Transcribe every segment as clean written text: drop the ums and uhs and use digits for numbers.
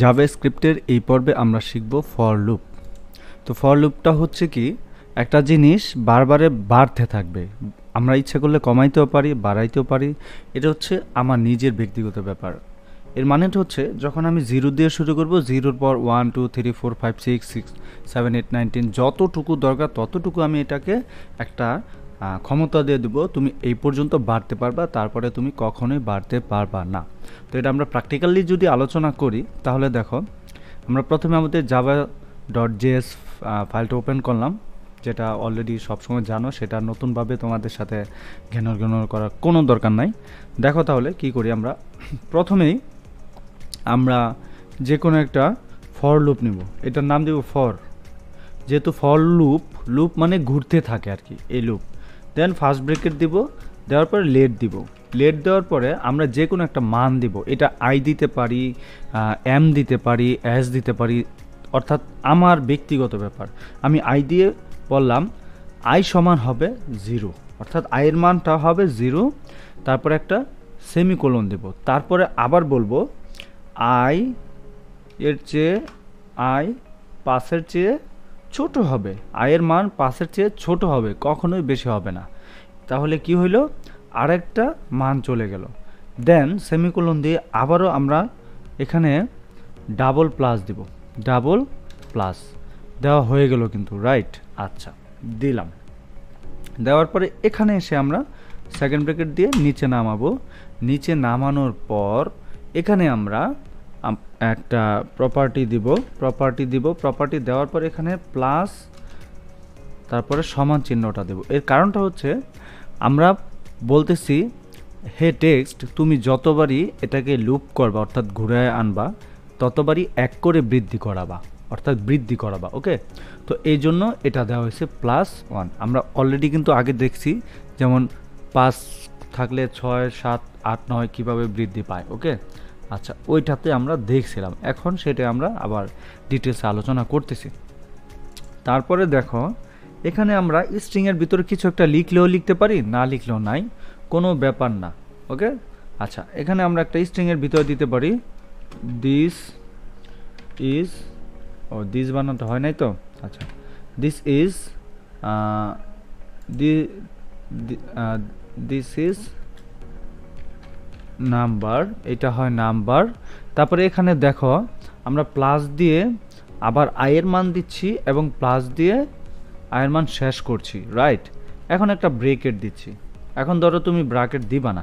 জাভাস্ক্রিপ্টের এই পর্বে আমরা শিখব ফর লুপ। তো ফর লুপটা হচ্ছে কি, একটা জিনিস বারবারে বাড়তে থাকবে, আমরা ইচ্ছা করলে কমাইতেও পারি, বাড়াইতেও পারি। এটা হচ্ছে আমার নিজের ব্যক্তিগত ব্যাপার। এর মানেটা হচ্ছে যখন আমি 0 দিয়ে শুরু করব, 0-র পর 1 2 3 4 5 6 6 7 8 9 10 যতটুকু দরকার ততটুকু আমি এটাকে একটা ক্ষমতা দিয়ে দেবো, তুমি এই পর্যন্ত বাড়তে পারবা, তারপরে তুমি কখনোই বাড়তে পারবা না। তো এটা আমরা প্র্যাকটিক্যালি যদি আলোচনা করি তাহলে দেখো, আমরা প্রথমে আমাদের java.js ফাইলটা ওপেন করলাম, যেটা অলরেডি সবসময় জানো, সেটা নতুনভাবে তোমাদের সাথে ঘেনর করার কোনো দরকার নাই। দেখো তাহলে কি করি, আমরা প্রথমেই আমরা যে কোনো একটা ফর লুপ নিব, এটার নাম দেব ফর। যেহেতু ফর লুপ মানে ঘুরতে থাকে আর কি, এই লুপ। দেন ফার্স্ট ব্রেকেট দিব, দেওয়ার পরে লেট দিব। লেট দেওয়ার পরে আমরা যে কোনো একটা মান দিব, এটা আই দিতে পারি, এম দিতে পারি, এস দিতে পারি, অর্থাৎ আমার ব্যক্তিগত ব্যাপার। আমি আই দিয়ে বললাম আই সমান হবে 0, অর্থাৎ আইয়ের মানটা হবে 0। তারপরে একটা সেমিকোলন দেব, তারপরে আবার বলবো আই এর চেয়ে আই 5-এর চেয়ে ছোট হবে, আয়ের মান 5-এর চেয়ে ছোট হবে, কখনোই বেশি হবে না। তাহলে কি হইল, আরেকটা মান চলে গেল। দেন সেমিকোলন দিয়ে আবারও আমরা এখানে ডাবল প্লাস দিব, ডাবল প্লাস দেওয়া হয়ে গেল কিন্তু, রাইট? আচ্ছা, দিলাম। দেওয়ার পরে এখানে এসে আমরা সেকেন্ড ব্র্যাকেট দিয়ে নিচে নামাবো। নিচে নামানোর পর এখানে আমরা একটা প্রপার্টি দিব, প্রপার্টি দেওয়ার পর এখানে প্লাস, তারপরে সমান চিহ্নটা দেব। এর কারণটা হচ্ছে আমরা বলতেছি হে টেক্সট, তুমি যতবারই এটাকে লুপ করবা অর্থাৎ ঘুরায় আনবা, ততবারই 1 করে বৃদ্ধি করাবা, অর্থাৎ বৃদ্ধি করাবা। ওকে, তো এই জন্য এটা দেওয়া হয়েছে +1। আমরা অলরেডি কিন্তু আগে দেখছি, যেমন 5 থাকলে 6 7 8 9 কীভাবে বৃদ্ধি পায়। ওকে, আচ্ছা, ওইটাতে আমরা দেখছিলাম, এখন সেটা আমরা আবার ডিটেলসে আলোচনা করতেছি। তারপরে দেখো, এখানে আমরা স্ট্রিংয়ের ভিতরে কিছু একটা লিখলেও লিখতে পারি, না লিখলেও নাই, কোনো ব্যাপার না। ওকে, আচ্ছা, এখানে আমরা একটা স্ট্রিংয়ের ভিতরে দিতে পারি দিস ইজ, দিস বানাতে হয় নাই তো, আচ্ছা, this is this is number, এটা হয় নাম্বার। তারপরে এখানে দেখো আমরা প্লাস দিয়ে আবার আয়ের মান দিচ্ছি এবং প্লাস দিয়ে আয়ের মান শেষ করছি, রাইট? এখন একটা ব্রেকেট দিচ্ছি। এখন ধরো তুমি ব্র্যাকেট দিবা না,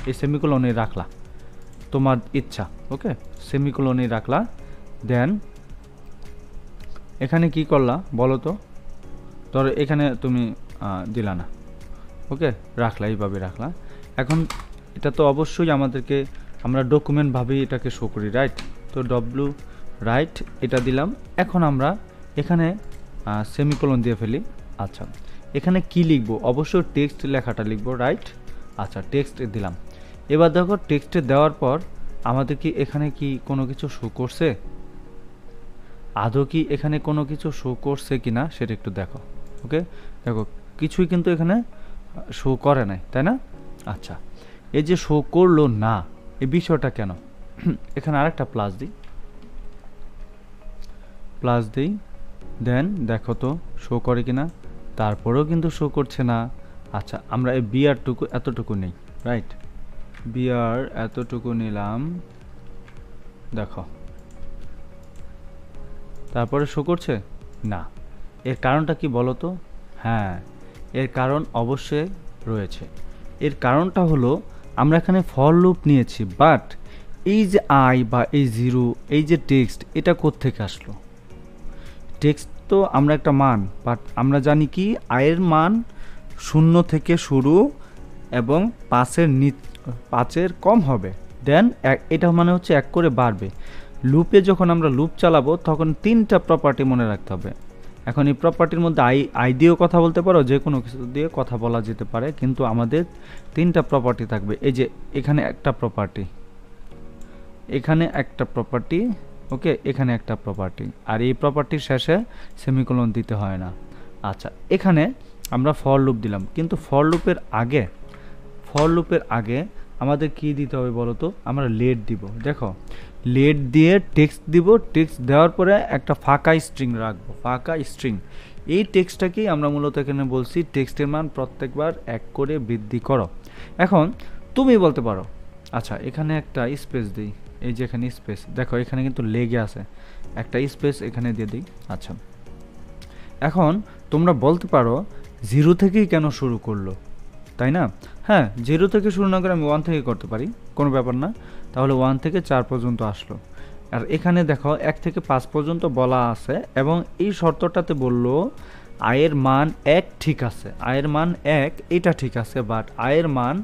এই সেমিকোলনে রাখলা, তোমার ইচ্ছা। ওকে, সেমিকোলনে রাখলা। দেন এখানে কি করলা বলো তো, ধরো এখানে তুমি দিলা না, ওকে, রাখলা, এইভাবে রাখলা। এখন এটা তো অবশ্যই আমাদেরকে, আমরা ডকুমেন্টভাবেই এটাকে শো করি, রাইট? তো ডব্লু রাইট এটা দিলাম। এখন আমরা এখানে সেমিকোলন দিয়ে ফেলি। আচ্ছা, এখানে কি লিখবো, অবশ্যই টেক্সট লেখাটা লিখবো, রাইট? আচ্ছা, টেক্সট দিলাম। এবার দেখো টেক্সটে দেওয়ার পর আমাদের কি এখানে কি কোনো কিছু শো করছে, আদৌ কি এখানে কোনো কিছু শো করছে কিনা সেটা একটু দেখো। ওকে, দেখো কিছুই কিন্তু এখানে শো করে নাই, তাই না? আচ্ছা, এই যে শো করলো না, এই বিষয়টা কেন? এখানে আরেকটা প্লাস দিই, দেন দেখো তো শো করে কিনা, তারপরেও কিন্তু শো করছে না। আচ্ছা, আমরা এই বিআরটুকু এতটুকু নেই, রাইট? বিআর এতটুকু নিলাম, দেখো, তারপরে শো করছে না। এর কারণটা কি বলো তো? হ্যাঁ, এর কারণ অবশ্যই রয়েছে। এর কারণটা হলো আমরা এখানে ফর লুপ নিয়েছি, বাট এই যে আই বা এই 0, এই যে টেক্সট, এটা কোত্থেকে আসলো? টেক্সট তো আমরা একটা মান, বাট আমরা জানি কি আয়ের মান 0 থেকে শুরু এবং 5-এর কম হবে। দেন এটা মানে হচ্ছে 1 করে বাড়বে। লুপে যখন আমরা লুপ চালাবো তখন 3টা প্রপার্টি মনে রাখতে হবে। এখন এই প্রপার্টির মধ্যে আই দিয়েও কথা বলতে পারো, যে কোনো কিছু দিয়ে কথা বলা যেতে পারে, কিন্তু আমাদের 3টা প্রপার্টি থাকবে। এই যে এখানে একটা প্রপার্টি, এখানে একটা প্রপার্টি, ওকে, এখানে একটা প্রপার্টি, আর এই প্রপার্টির শেষে সেমিকোলন দিতে হয় না। আচ্ছা, এখানে আমরা ফর লুপ দিলাম, কিন্তু ফর লুপের আগে আমাদের কি দিতে হবে বলো তো, আমরা লেট দিব। দেখো লেট দিয়ে টেক্সট দিব, টেক্সট দেওয়ার পরে একটা ফাঁকা স্ট্রিং রাখবো, ফাঁকা স্ট্রিং। এই টেক্সটটাকেই আমরা মূলত এখানে বলছি টেক্সটের মান প্রত্যেকবার 1 করে বৃদ্ধি করো। এখন তুমি বলতে পারো আচ্ছা এখানে একটা স্পেস দিই, এই যে এখানে স্পেস দেখো এখানে কিন্তু লেগে আছে, একটা স্পেস এখানে দিয়ে দিই। আচ্ছা এখন তোমরা বলতে পারো 0 থেকেই কেন শুরু করলো, তাই না? হ্যাঁ 0 থেকে শুরু না করে আমি 1 থেকে করতে পারি, কোনো ব্যাপার না। তাহলে 1 থেকে 4 পর্যন্ত আসলো। আর এখানে দেখো 1 থেকে 5 পর্যন্ত বলা আছে এবং এই শর্তটাতে বললো আয়ের মান 1 ঠিক আছে, আয়ের মান 1 এটা ঠিক আছে, বাট আয়ের মান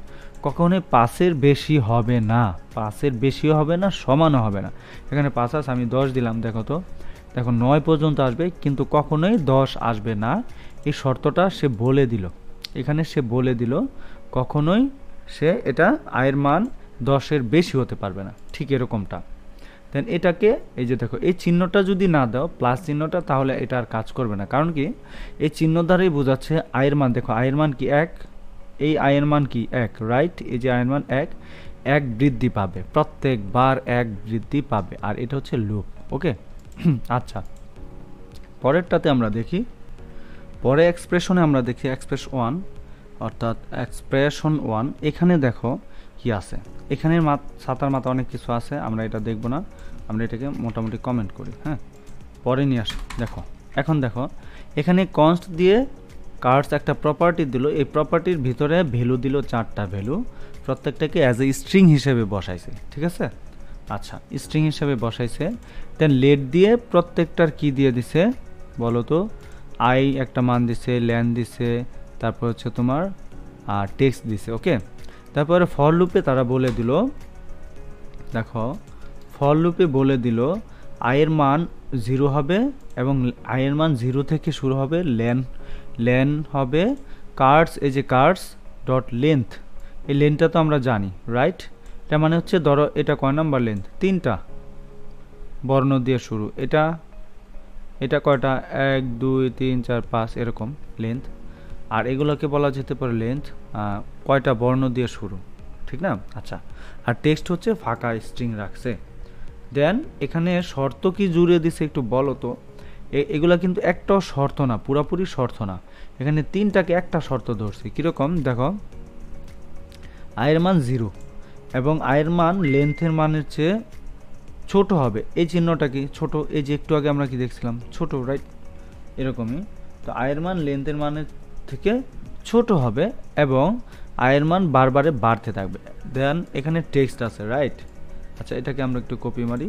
কখনোই 5-এর বেশি হবে না, 5-এর বেশিও হবে না, সমানও হবে না। এখানে 5 আছে, আমি 10 দিলাম, দেখো তো, দেখো 9 পর্যন্ত আসবে, কিন্তু কখনোই 10 আসবে না। এই শর্তটা সে বলে দিল, এখানে সে বলে দিল কখনোই সে এটা আয়ের মান 10-এর বেশি হতে পারবে না, ঠিক এরকমটা। দেন এটাকে এই যে দেখো এই চিহ্নটা যদি না দাও প্লাস চিহ্নটা, তাহলে এটা আর কাজ করবে না। কারণ কি এই চিহ্ন দ্বারাই বোঝাচ্ছে আয়ের মান, দেখো আয়ের মান কি 1, এই আয়ের মান কি 1, রাইট? এই যে আয়ের মান 1 বৃদ্ধি পাবে, প্রত্যেকবার 1 বৃদ্ধি পাবে, আর এটা হচ্ছে লুপ। ওকে আচ্ছা পরেরটাতে আমরা দেখি, পরে এক্সপ্রেশনে আমরা দেখি এক্সপ্রেশন 1, অর্থাৎ এক্সপ্রেশন 1। এখানে দেখো কি আছে, এখানে সাতার মাথা অনেক কিছু আছে, আমরা এটা দেখব না, আমরা এটাকে মোটামুটি কমেন্ট করি। হ্যাঁ পরে নিয়ে আসি। দেখো এখন দেখো এখানে কনস্ট দিয়ে কার্ডস একটা প্রপার্টি দিল, এই প্রপার্টির ভিতরে ভ্যালু দিল 4টা ভ্যালু, প্রত্যেকটাকে অ্যাজ এ স্ট্রিং হিসেবে বসাইছে, ঠিক আছে? আচ্ছা স্ট্রিং হিসেবে বসাইছে। দেন লেট দিয়ে প্রত্যেকটার কি দিয়ে দিছে বলো তো, আই একটা মান দিছে, ল্যান দিছে, তারপর হচ্ছে তোমার টেক্সট দিছে। ওকে তারপরে ফর লুপে তারা বলে দিল, দেখো ফর লুপে বলে দিল আয়ের মান 0 হবে এবং আয়ের মান 0 থেকে শুরু হবে, লেন হবে কার্ডস, এই যে কার্ডস ডট লেন্থ, এই লেন্থটা তো আমরা জানি, রাইট? এটা মানে হচ্ছে ধরো এটা কয় নাম্বার লেন্থ, 3টা বর্ণ দিয়ে শুরু, এটা কয়টা 1 2 3 4 5 এরকম লেন্থ। আর এগুলোকে বলা যেতে পারে লেন্থ কয়টা বর্ণ দিয়ে শুরু, ঠিক না? আচ্ছা আর টেক্সট হচ্ছে ফাঁকা স্ট্রিং রাখছে। দেন এখানে শর্ত কি জুড়ে দিছে একটু বলো তো, এগুলা কিন্তু একটাও শর্ত না, পুরাপুরি শর্ত না, এখানে 3টাকে একটা শর্ত ধরছি। কীরকম দেখো, আয়ের মান 0 এবং আয়ের মান লেন্থের মানের চেয়ে ছোট হবে, এই চিহ্নটা কি ছোট, এই যে একটু আগে আমরা কি দেখছিলাম ছোট, রাইট? এরকমই তো আয়ের মান লেন্থের মানের থেকে ছোট হবে এবং আয়ের মান বারবারে বাড়তে থাকবে। দেন এখানে টেক্সট আছে, রাইট? আচ্ছা এটাকে আমরা একটু কপি মারি,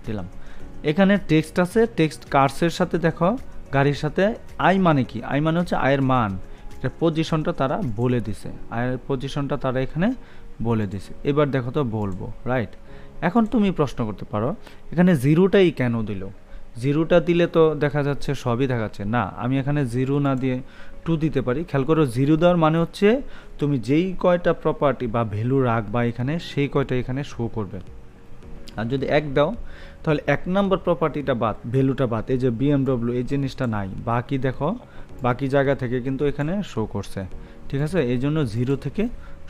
দিলাম। এখানে টেক্সট আছে, টেক্সট কার্সের সাথে দেখো গাড়ির সাথে আই মানে কি, আই মানে হচ্ছে আয়ের মান, এটা পজিশনটা তারা বলে দিছে, আয়ের পজিশনটা তারা এখানে বলে দিছে। এবার দেখো তো বলবো, রাইট? এখন তুমি প্রশ্ন করতে পারো এখানে 0টাই কেন দিল, 0টা দিলে তো দেখা যাচ্ছে সবই দেখাচ্ছে না, আমি এখানে 0 না দিয়ে 2 দিতে পারি। খেয়াল করো 0 দেওয়ার মানে হচ্ছে তুমি যেই কয়টা প্রপার্টি বা ভ্যালু রাখবা এখানে সেই কয়টা এখানে শো করবে। আর যদি 1 দাও তাহলে 1 নম্বর প্রপার্টিটা বাদ, ভ্যালুটা বাদ, এই যে BMW এই জিনিসটা নাই, বাকি দেখো বাকি জায়গা থেকে কিন্তু এখানে শো করছে, ঠিক আছে? এই জন্য 0 থেকে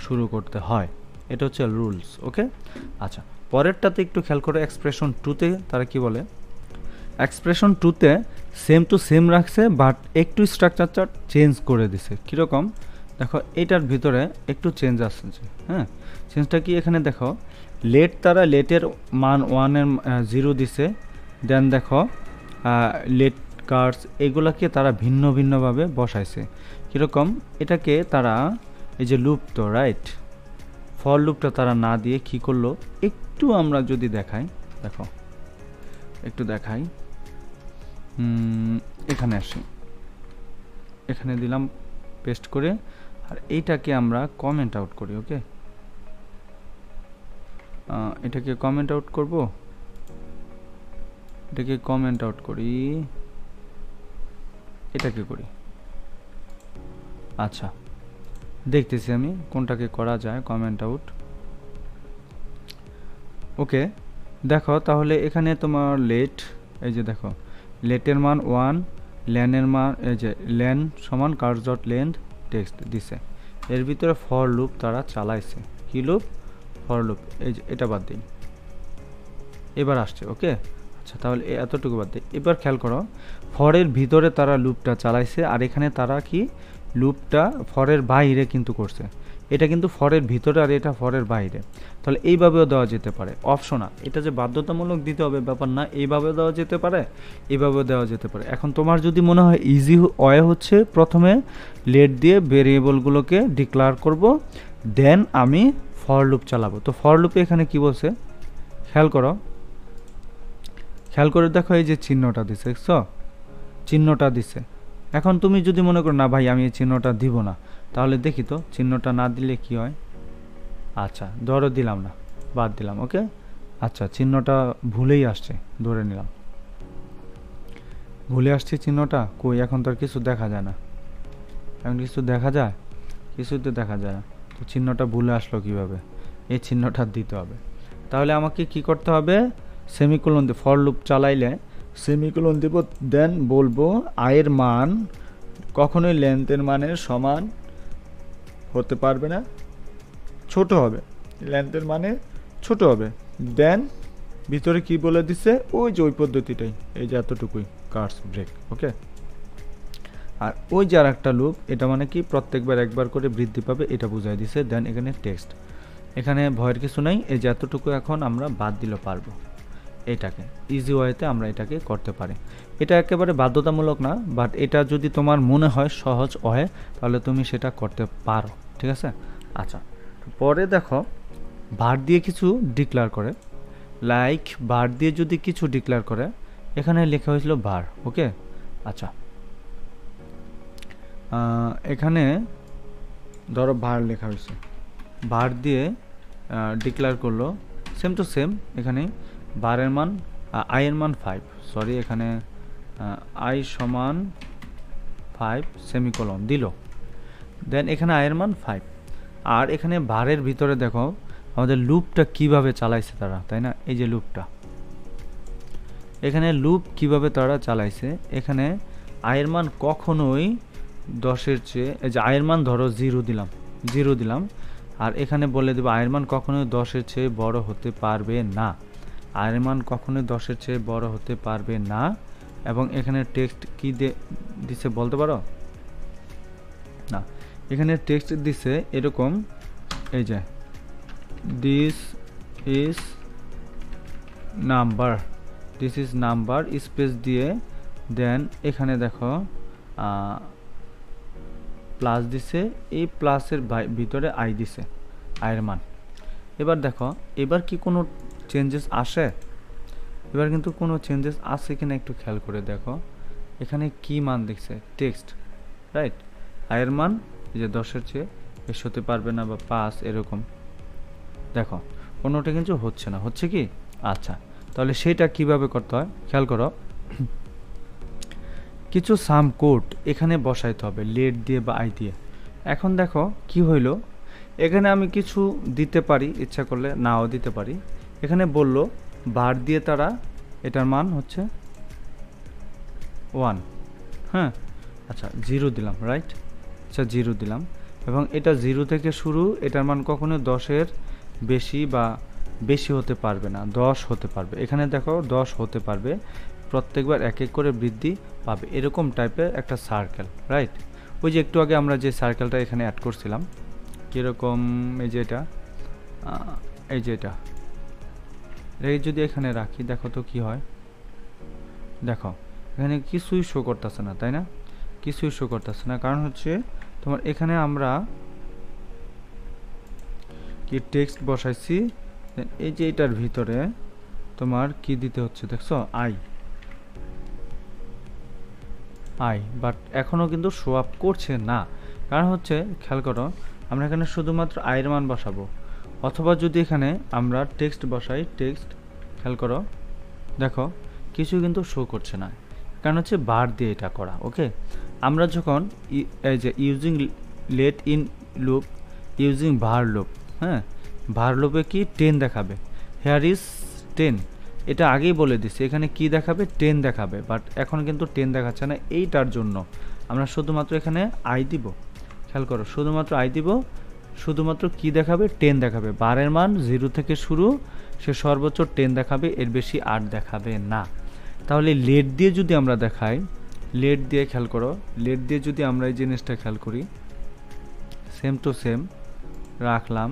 শুরু করতে হয়, এটা হচ্ছে রুলস। ওকে আচ্ছা পরেরটাতে একটু খেয়াল করে, এক্সপ্রেশন 2তে তারা কি বলে, এক্সপ্রেশন 2তে সেম টু সেম রাখছে বাট একটু স্ট্রাকচারটা চেঞ্জ করে দিছে। কীরকম দেখো এটার ভিতরে একটু চেঞ্জ আসছে। হ্যাঁ চেঞ্জটা কি, এখানে দেখো লেট, তারা লেটের মান 1-এর 0 দিছে। দেন দেখো লেট কার্ডস এগুলাকে তারা ভিন্ন ভিন্নভাবে বসাইছে। কীরকম, এটাকে তারা এই যে লুপ তো, রাইট? ফর লুপটা তারা না দিয়ে কি করলো, একটু আমরা যদি দেখাই, দেখো একটু দেখাই, এখানে আসি, এখানে দিলাম পেস্ট করে, আর এইটাকে আমরা কমেন্ট আউট করি। ওকে এটাকে কমেন্ট আউট করব, এটাকে কমেন্ট আউট করি, এটাকে করি। আচ্ছা দেখতেছি আমি কোনটাকে করা যায় কমেন্ট আউট। ওকে দেখো তাহলে এখানে তোমার লেট, এই যে দেখো লেটের মান 1, ল্যানের মান এই যে ল্যান সমান কার্স ডট লেন্থ টেক্সট দিছে, এর ভিতরে ফর লুপ তারা চালাইছে। কি লুপ? For loop. এই যে এটা বাদ দিই, এবার আসছে। ওকে, আচ্ছা তাহলে এতটুকু বাদ দিই। এবার খেয়াল করো, ফরের ভিতরে তারা লুপটা চালাইছে, আর এখানে তারা কি লুপটা ফরের বাইরে কিন্তু করছে। এটা কিন্তু ফরের ভিতরে আর এটা ফরের বাইরে। তাহলে এইভাবেও দেওয়া যেতে পারে, অপশনাল। এটা যে বাধ্যতামূলক দিতে হবে ব্যাপার না, এইভাবেও দেওয়া যেতে পারে, এইভাবেও দেওয়া যেতে পারে। এখন তোমার যদি মনে হয় ইজি ওয়ে হচ্ছে প্রথমে লেট দিয়ে ভেরিয়েবলগুলোকে ডিক্লেয়ার করব, দেন আমি ফর লুপ চালাবো। তো ফর লুপে এখানে কি বলছে খেয়াল করো, খেয়াল করে দেখো, এই যে চিহ্নটা দিছে, দেখছো চিহ্নটা দিছে। এখন তুমি যদি মনে করো না ভাই আমি এই চিহ্নটা দিব না, তাহলে দেখি তো চিহ্নটা না দিলে কি হয়। আচ্ছা ধরো দিলাম না, বাদ দিলাম। ওকে, আচ্ছা চিহ্নটা ভুলেই আসছে, ধরে নিলাম ভুলে আসছে চিহ্নটা। কই, এখন তো আর কিছু দেখা যায় না। এখন কিছু দেখা যায়? কিছু তো দেখা যায় না। তো চিহ্নটা ভুলে আসলো কিভাবে? এই চিহ্নটা দিতে হবে। তাহলে আমাকে কি করতে হবে? সেমিকোলন দিয়ে ফর লুপ চালাইলে সেমিকোলন দেব, দেন বলবো আয়ের মান কখনোই লেন্থের মানের সমান হতে পারবে না, ছোট হবে, লেন্থের মানে ছোট হবে। দেন ভিতরে কি বলে দিছে, ওই যে ওই পদ্ধতিটাই, এই যে এতটুকুই কার্স ব্রেক। ওকে, আর ওই যে আর একটা লুপ, এটা মানে কি প্রত্যেকবার একবার করে বৃদ্ধি পাবে, এটা বুঝাই দিছে। দেন এখানে টেক্সট, এখানে ভয়ের কিছু নাই। এই যে এতটুকু এখন আমরা বাদ দিলে পারবো। এটাকে ইজি ওয়েতে আমরা এটাকে করতে পারি। এটা একেবারে বাধ্যতামূলক না, বাট এটা যদি তোমার মনে হয় সহজ হয় তাহলে তুমি সেটা করতে পারো। ঠিক আছে, আচ্ছা পরে দেখো var দিয়ে কিছু ডিক্লেয়ার করে, লাইক var দিয়ে যদি কিছু ডিক্লেয়ার করে, এখানে লেখা হয়েছিল var। ওকে, আচ্ছা এখানে ধরো var লেখা হয়েছে, var দিয়ে ডিক্লেয়ার করলো সেম টু সেম। এখানে var এর মান i এর মান 5, সরি এখানে i সমান 5 সেমিকোলন দিল। দেন এখানে i এর মান 5, আর এখানে var এর ভিতরে দেখো আমাদের লুপটা কিভাবে চালাইছে তারা, তাই না? এই যে লুপটা, এখানে লুপ কিভাবে তারা চালাইছে। এখানে i এর মান কখনোই 10 এর চেয়ে, এই যে i এর মান ধরো 0 দিলাম, 0 দিলাম, আর এখানে বলে দেব i এর মান কখনোই 10 এর চেয়ে বড় হতে পারবে না, i এর মান কখনোই 10 এর চেয়ে বড় হতে পারবে না। এবং এখানে টেক্সট কি দিছে বলতে পারো? না, এখানে টেক্সট দিছে এরকম, এই যে this is number, this is number space দিয়ে, দেন এখানে দেখো প্লাস দিছে, এই প্লাসের ভিতরে আই দিছে, আয়ের মান। এবার দেখো এবার কি কোনো চেঞ্জেস আসে? এবার কিন্তু কোনো চেঞ্জেস আসে কিনা একটু খেয়াল করে দেখো। এখানে কি মান দেখছে? Text, right? আয়ের মান যে 10-এর চেয়ে বেশি হতে পারবে না, বা 5 এরকম। দেখো কোনোটা কিন্তু হচ্ছে না, হচ্ছে কি? আচ্ছা তাহলে সেটা কিভাবে করতে হয় খেয়াল করো। কিছু সাম কোড এখানে বসাইতে হবে লেট দিয়ে বা আই দিয়ে। এখন দেখো কি হইলো, এখানে আমি কিছু দিতে পারি, ইচ্ছা করলে নাও দিতে পারি। এখানে বলল var দিয়ে তারা এটার মান হচ্ছে 1, হ্যাঁ আচ্ছা 0 দিলাম, রাইট? আচ্ছা 0 দিলাম, এবং এটা 0 থেকে শুরু, এটার মান কখনো 10-এর বেশি বা বেশি হতে পারবে না, 10 হতে পারবে। এখানে দেখো 10 হতে পারবে, প্রত্যেকবার এক এক করে বৃদ্ধি পাবে, এরকম টাইপের একটা সার্কেল, রাইট? ওই যে একটু আগে আমরা যে সার্কেলটা এখানে অ্যাড করছিলাম, কীরকম, এই যে এটা, এই যে এটা যদি এখানে রাখি, দেখো তো কি হয়। দেখো এখানে কিছুই শো করতেছে না, তাই না? কিছুই শো করতেছে না, কারণ হচ্ছে তোমার এখানে আমরা কি টেক্সট বসাইছি, এই যে এটার ভিতরে তোমার কি দিতে হচ্ছে দেখছো, আই, বাট এখনও কিন্তু শো আপ করছে না। কারণ হচ্ছে খেয়াল করো, আমরা এখানে শুধুমাত্র আয়ের মান বসাবো, অথবা যদি এখানে আমরা টেক্সট বসাই, টেক্সট, খেয়াল করো দেখো কিছু কিন্তু শো করছে না, কারণ হচ্ছে var দিয়ে এটা করা। ওকে, আমরা যখন এই যে using let in loop using var loop, হ্যাঁ var লুপে কি 10 দেখাবে, হেয়ার ইজ 10, এটা আগেই বলে দিছি। এখানে কি দেখাবে? 10 দেখাবে, বাট এখন কিন্তু 10 দেখাচ্ছে না। এইটার জন্য আমরা শুধুমাত্র এখানে আই দিব, খেয়াল করো, শুধুমাত্র আই দিব, শুধুমাত্র কি দেখাবে, 10 দেখাবে। বারের মান 0 থেকে শুরু, সে সর্বোচ্চ 10 দেখাবে, এর বেশি 8 দেখাবে না। তাহলে লেট দিয়ে যদি আমরা দেখাই, লেট দিয়ে খেয়াল করো, লেট দিয়ে যদি আমরা এই জিনিসটা খেয়াল করি, সেম টু সেম রাখলাম।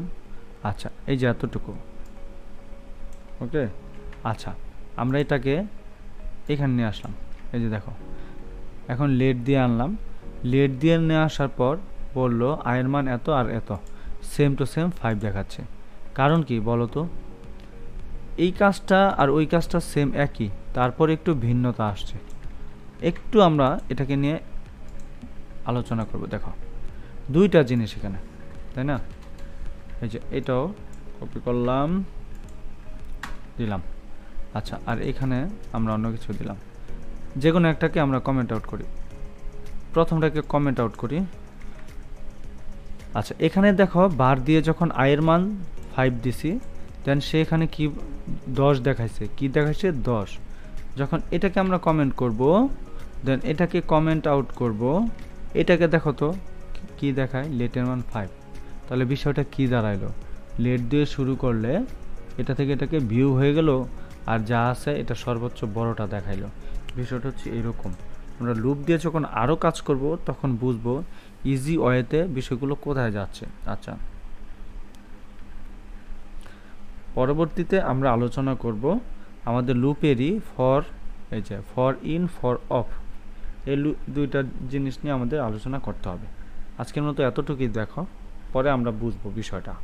আচ্ছা, এই যে এতটুকু, ওকে। আচ্ছা, আমরা এটাকে এখানে নিয়ে আসলাম, এই যে দেখো, এখন লেট দিয়ে আনলাম। লেট দিয়ে নিয়ে আসার পর বললো আয়ের মান এত আর এত, সেম টু সেম 5 দেখাচ্ছে। কারণ কি বলো তো? এই কাজটা আর ওই কাজটা সেম একই, তারপর একটু ভিন্নতা আসছে। একটু আমরা এটাকে নিয়ে আলোচনা করব। দেখো, দুইটা জিনিস এখানে, তাই না? এই যে এটাও কপি করলাম, দিলাম। আচ্ছা, আর এখানে আমরা অন্য কিছু দিলাম। যে কোনো একটাকে আমরা কমেন্ট আউট করি, প্রথমটাকে কমেন্ট আউট করি। আচ্ছা, এখানে দেখো বার দিয়ে যখন আয়ের মান 5 দিছি, দেন সে এখানে কি 10 দেখাইছে, কি দেখাইছে 10। যখন এটাকে আমরা কমেন্ট করব, দেন এটাকে কমেন্ট আউট করব, এটাকে দেখো তো কি দেখায়, লেটের মান 5। তাহলে বিষয়টা কি দাঁড়াইলো? লেট দিয়ে শুরু করলে এটা থেকে এটাকে ভিউ হয়ে গেল, আর যা আছে এটা সর্বোচ্চ বড়টা দেখাইলো। বিষয়টা হচ্ছে এরকম। আমরা লুপ দিয়ে যখন আরও কাজ করব তখন বুঝবো ইজি ওয়েতে বিষয়গুলো কোথায় যাচ্ছে। আচ্ছা, পরবর্তীতে আমরা আলোচনা করব আমাদের লুপেরই ফর, এই যে ফর ইন ফর অফ, এই দুইটা জিনিস নিয়ে আমাদের আলোচনা করতে হবে। আজকের মতো এতটুকুই, দেখো পরে আমরা বুঝবো বিষয়টা।